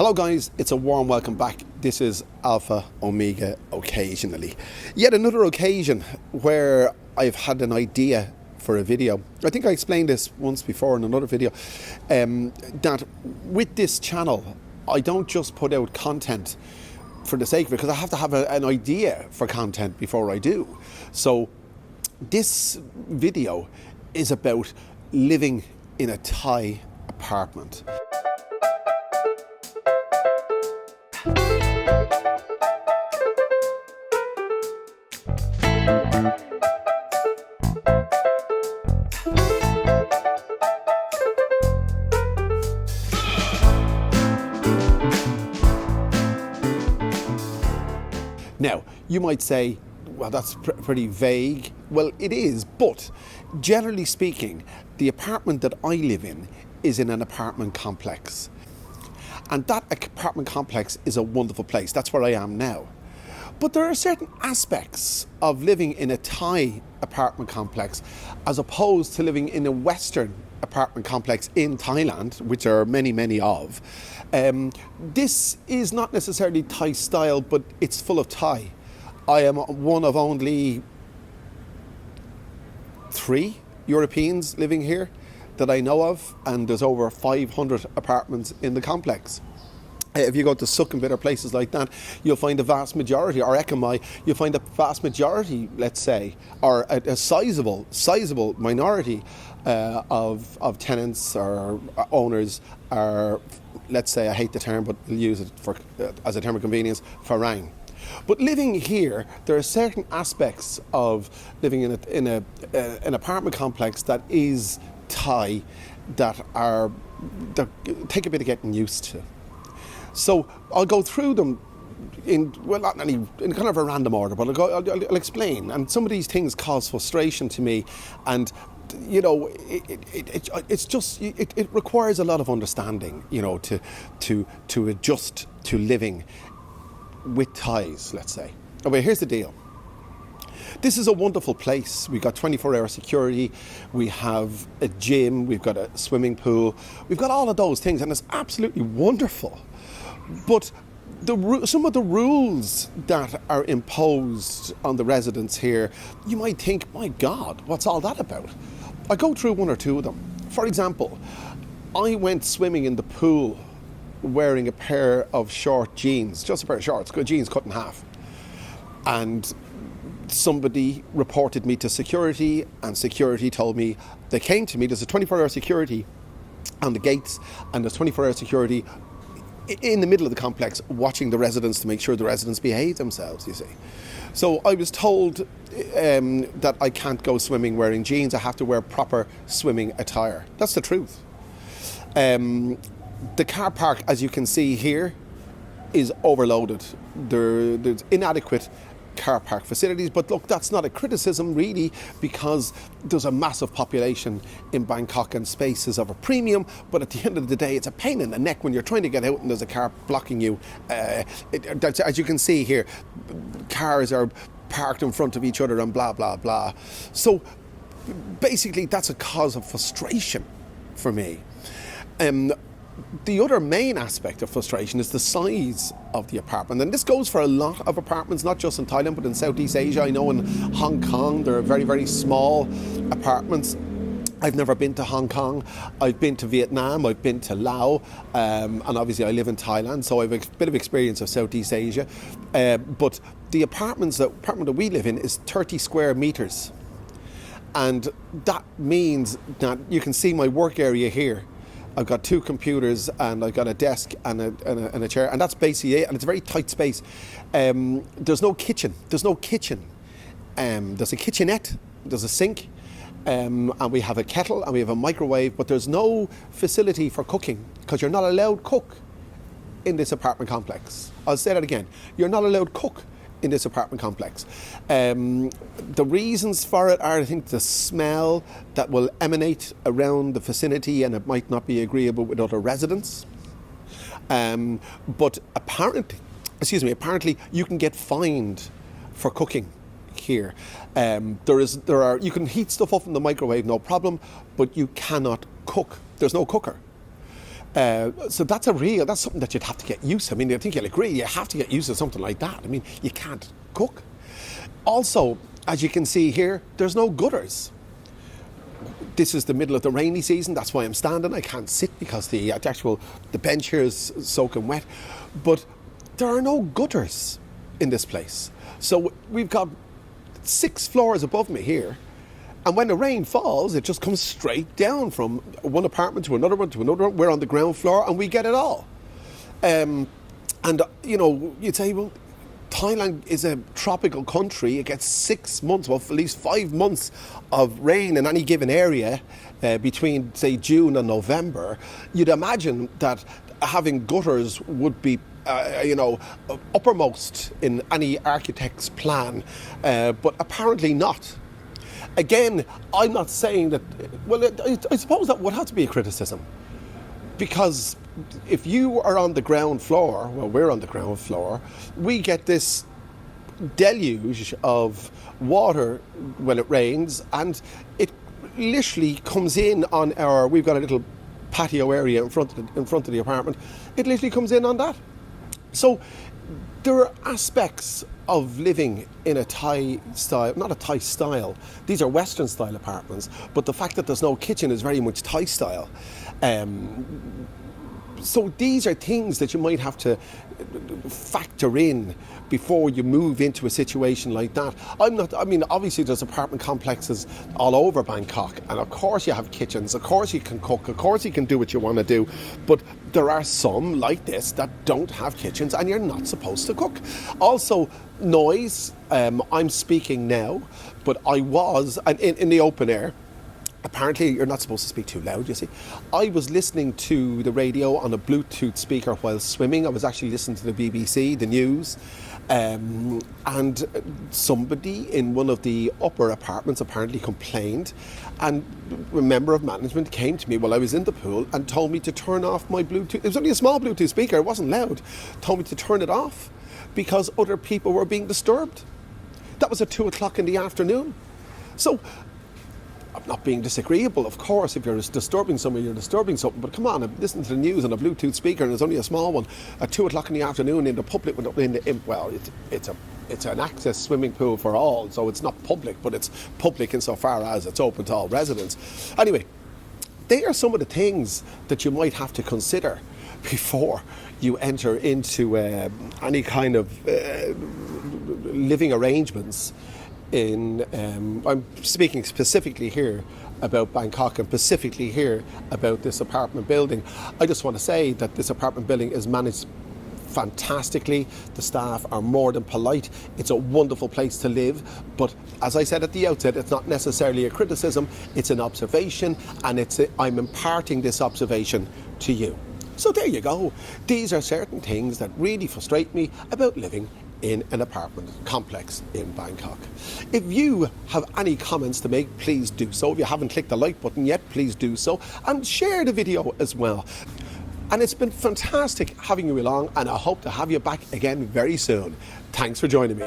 Hello guys, it's a warm welcome back. This is Alpha Omega Occasionally. Yet another occasion where I've had an idea for a video. I think I explained this once before in another video, that with this channel, I don't just put out content for the sake of it, because I have to have an idea for content before I do. So this video is about living in a Thai apartment. Now, you might say, well, that's pretty vague. Well, it is, but generally speaking, the apartment that I live in is in an apartment complex. And that apartment complex is a wonderful place. That's where I am now. But there are certain aspects of living in a Thai apartment complex as opposed to living in a Western apartment complex in Thailand, which there are many, many of. This is not necessarily Thai style, but it's full of Thai. I am one of only 3 Europeans living here that I know of, and there's over 500 apartments in the complex. If you go to Sukhumvit or places like that, you'll find a vast majority, or Ekamai, you'll find a vast majority, let's say, or a sizable minority of tenants or owners are, let's say, I hate the term, but we'll use it for as a term of convenience, Farang. But living here, there are certain aspects of living in an apartment complex that is Thai that take a bit of getting used to. So I'll go through them in kind of a random order, but I'll explain. And some of these things cause frustration to me, and you know, it requires a lot of understanding, you know, to adjust to living with Thais, let's say. Okay, here's the deal. This is a wonderful place. We've got 24-hour security, we have a gym, we've got a swimming pool, we've got all of those things, and it's absolutely wonderful. But some of the rules that are imposed on the residents here, you might think, my God, what's all that about? I go through one or two of them. For example, I went swimming in the pool wearing a pair of short jeans, just a pair of shorts, good jeans cut in half. And somebody reported me to security, and security told me, they came to me, there's a 24-hour security on the gates, and there's 24-hour security in the middle of the complex watching the residents to make sure the residents behave themselves, you see. So I was told that I can't go swimming wearing jeans, I have to wear proper swimming attire. That's the truth. The car park, as you can see here, is overloaded. There's inadequate car park facilities, but look, that's not a criticism really, because there's a massive population in Bangkok and space is of a premium, but at the end of the day it's a pain in the neck when you're trying to get out and there's a car blocking you. As you can see here, cars are parked in front of each other and blah blah blah. So basically that's a cause of frustration for me. The other main aspect of frustration is the size of the apartment, and this goes for a lot of apartments, not just in Thailand but in Southeast Asia. I know in Hong Kong there are very, very small apartments. I've never been to Hong Kong. I've been to Vietnam, I've been to Laos, and obviously I live in Thailand, so I have a bit of experience of Southeast Asia. But the apartment that we live in is 30 square meters, and that means that you can see my work area here. I've got 2 computers and I've got a desk and a chair, and that's basically it, and it's a very tight space. There's no kitchen. There's a kitchenette, there's a sink, and we have a kettle and we have a microwave, but there's no facility for cooking because you're not allowed to cook in this apartment complex. I'll say that again. You're not allowed to cook in this apartment complex. The reasons for it are, I think, the smell that will emanate around the vicinity, and it might not be agreeable with other residents. But apparently you can get fined for cooking here. You can heat stuff up in the microwave, no problem, but you cannot cook. There's no cooker. So that's something that you'd have to get used to. I mean, I think you'll agree, you have to get used to something like that. I mean, you can't cook. Also, as you can see here, there's no gutters. This is the middle of the rainy season, that's why I'm standing. I can't sit because the bench here is soaking wet. But there are no gutters in this place. So we've got 6 floors above me here. And when the rain falls, it just comes straight down from one apartment to another one to another one. We're on the ground floor and we get it all. And, you know, you'd say, well, Thailand is a tropical country. It gets 6 months, well, at least 5 months of rain in any given area between, say, June and November. You'd imagine that having gutters would be, uppermost in any architect's plan, but apparently not. Again, I'm not saying that, well, I suppose that would have to be a criticism. Because if you are on the ground floor, well, we're on the ground floor, we get this deluge of water when it rains, and it literally comes in on we've got a little patio area in front of the apartment. It literally comes in on that. So there are aspects of living in a Thai style, not a Thai style, these are Western style apartments, but the fact that there's no kitchen is very much Thai style. So these are things that you might have to factor in before you move into a situation like that. Obviously there's apartment complexes all over Bangkok, and of course you have kitchens, of course you can cook, of course you can do what you want to do, but there are some like this that don't have kitchens and you're not supposed to cook. Also, noise, I'm speaking now, but I was in the open air. Apparently you're not supposed to speak too loud, you see. I was listening to the radio on a Bluetooth speaker while swimming. I was actually listening to the BBC, the news, and somebody in one of the upper apartments apparently complained, and a member of management came to me while I was in the pool and told me to turn off my Bluetooth. It was only a small Bluetooth speaker, it wasn't loud. Told me to turn it off because other people were being disturbed. That was at 2:00 in the afternoon. So I'm not being disagreeable, of course. If you're disturbing somebody, you're disturbing something. But come on, I'm listening to the news on a Bluetooth speaker, and it's only a small one at 2:00 in the afternoon in the public. It's an access swimming pool for all, so it's not public, but it's public insofar as it's open to all residents. Anyway, they are some of the things that you might have to consider before you enter into any kind of living arrangements. I'm speaking specifically here about Bangkok and specifically here about this apartment building. I just want to say that this apartment building is managed fantastically. The staff are more than polite. It's a wonderful place to live, but as I said at the outset, it's not necessarily a criticism, it's an observation, and I'm imparting this observation to you. So there you go. These are certain things that really frustrate me about living in an apartment complex in Bangkok. If you have any comments to make, please do so. If you haven't clicked the like button yet, please do so, and share the video as well. And it's been fantastic having you along, and I hope to have you back again very soon. Thanks for joining me.